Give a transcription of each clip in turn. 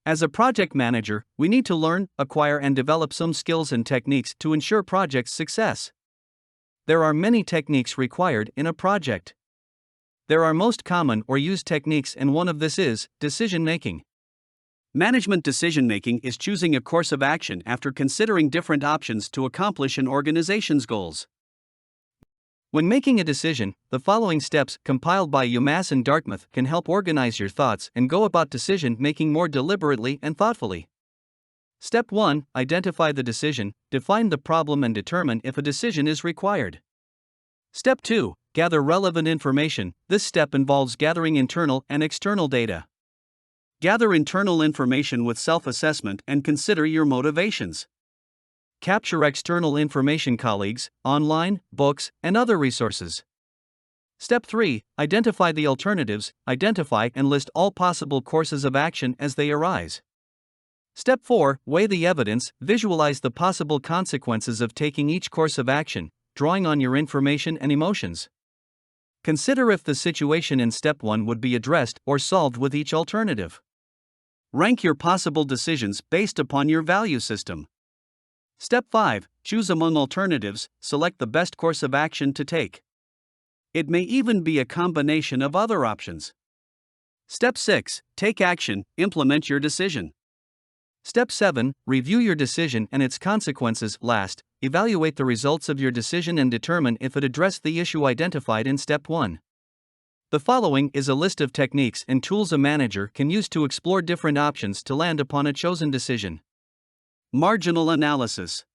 As a project manager, we need to learn, acquire, and develop some skills and techniques to ensure project's success. There are many techniques required in a project. There are most common or used techniques, and one of this is decision making. Management decision making is choosing a course of action after considering different options to accomplish an organization's goals. When making a decision, the following steps, compiled by UMass and Dartmouth, can help organize your thoughts and go about decision making more deliberately and thoughtfully. Step 1. Identify the decision, define the problem, and determine if a decision is required. Step 2. Gather relevant information. This step involves gathering internal and external data. Gather internal information with self-assessment and consider your motivations. Capture external information: colleagues, online, books, and other resources. Step 3. Identify the alternatives. Identify and list all possible courses of action as they arise. Step 4. Weigh the evidence. Visualize the possible consequences of taking each course of action, drawing on your information and emotions. Consider if the situation in Step 1 would be addressed or solved with each alternative. Rank your possible decisions based upon your value system. Step 5. Choose among alternatives. Select the best course of action to take. It may even be a combination of other options. Step 6. Take action. Implement your decision. Step 7. Review your decision and its consequences. Last, evaluate the results of your decision and determine if it addressed the issue identified in Step 1. The following is a list of techniques and tools a manager can use to explore different options to land upon a chosen decision. Marginal analysis.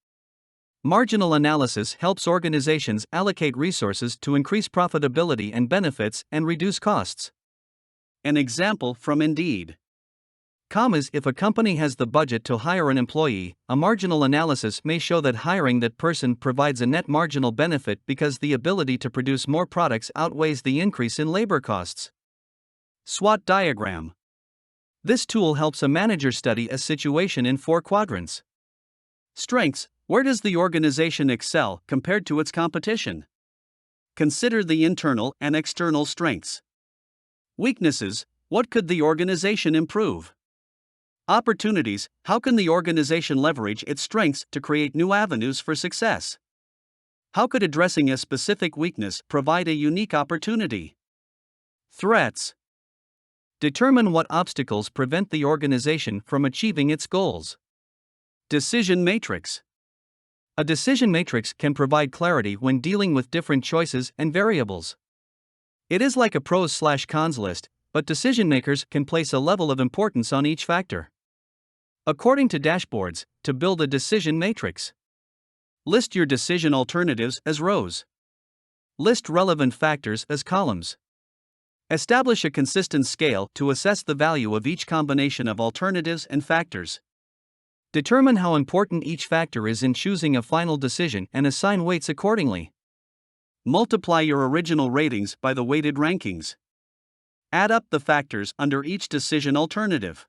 Marginal analysis helps organizations allocate resources to increase profitability and benefits and reduce costs. An example from Indeed. Commas: if a company has the budget to hire an employee, a marginal analysis may show that hiring that person provides a net marginal benefit because the ability to produce more products outweighs the increase in labor costs. SWOT diagram. This tool helps a manager study a situation in 4 quadrants. Strengths: where does the organization excel compared to its competition? Consider the internal and external strengths. Weaknesses: what could the organization improve? Opportunities: how can the organization leverage its strengths to create new avenues for success? How could addressing a specific weakness provide a unique opportunity? Threats: determine what obstacles prevent the organization from achieving its goals. Decision matrix. A decision matrix can provide clarity when dealing with different choices and variables. It is like a pros/cons list, but decision makers can place a level of importance on each factor. According to dashboards, to build a decision matrix, list your decision alternatives as rows. List relevant factors as columns. Establish a consistent scale to assess the value of each combination of alternatives and factors. Determine how important each factor is in choosing a final decision and assign weights accordingly. Multiply your original ratings by the weighted rankings. Add up the factors under each decision alternative.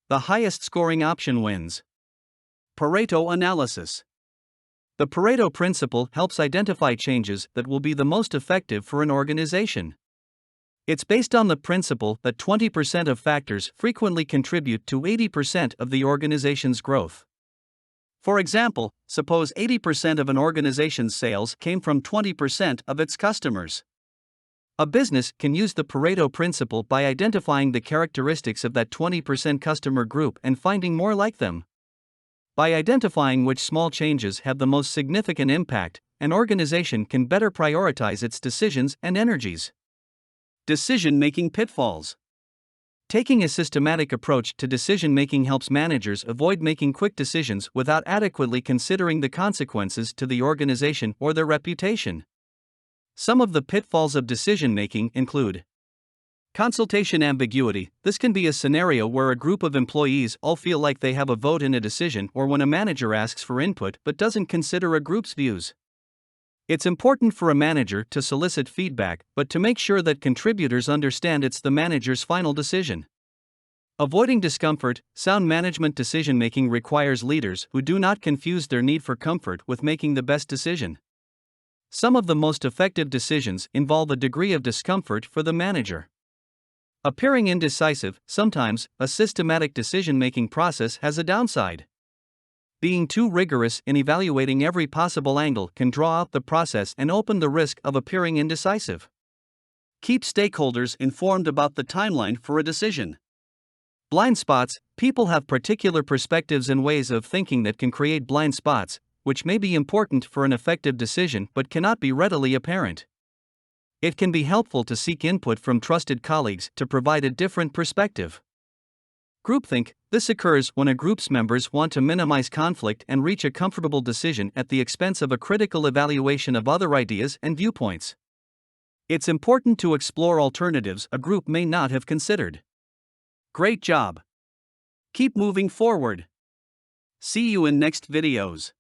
The highest scoring option wins. Pareto analysis. The Pareto principle helps identify changes that will be the most effective for an organization. It's based on the principle that 20% of factors frequently contribute to 80% of the organization's growth. For example, suppose 80% of an organization's sales came from 20% of its customers. A business can use the Pareto principle by identifying the characteristics of that 20% customer group and finding more like them. By identifying which small changes have the most significant impact, an organization can better prioritize its decisions and energies. Decision-making pitfalls. Taking a systematic approach to decision-making helps managers avoid making quick decisions without adequately considering the consequences to the organization or their reputation. Some of the pitfalls of decision-making include consultation ambiguity. This can be a scenario where a group of employees all feel like they have a vote in a decision, or when a manager asks for input but doesn't consider a group's views. It's important for a manager to solicit feedback, but to make sure that contributors understand it's the manager's final decision. Avoiding discomfort. Sound management decision-making requires leaders who do not confuse their need for comfort with making the best decision. Some of the most effective decisions involve a degree of discomfort for the manager. Appearing indecisive, sometimes, a systematic decision-making process has a downside. Being too rigorous in evaluating every possible angle can draw out the process and open the risk of appearing indecisive. Keep stakeholders informed about the timeline for a decision. Blind spots. People have particular perspectives and ways of thinking that can create blind spots, which may be important for an effective decision but cannot be readily apparent. It can be helpful to seek input from trusted colleagues to provide a different perspective. Groupthink. This occurs when a group's members want to minimize conflict and reach a comfortable decision at the expense of a critical evaluation of other ideas and viewpoints. It's important to explore alternatives a group may not have considered. Great job! Keep moving forward. See you in next videos.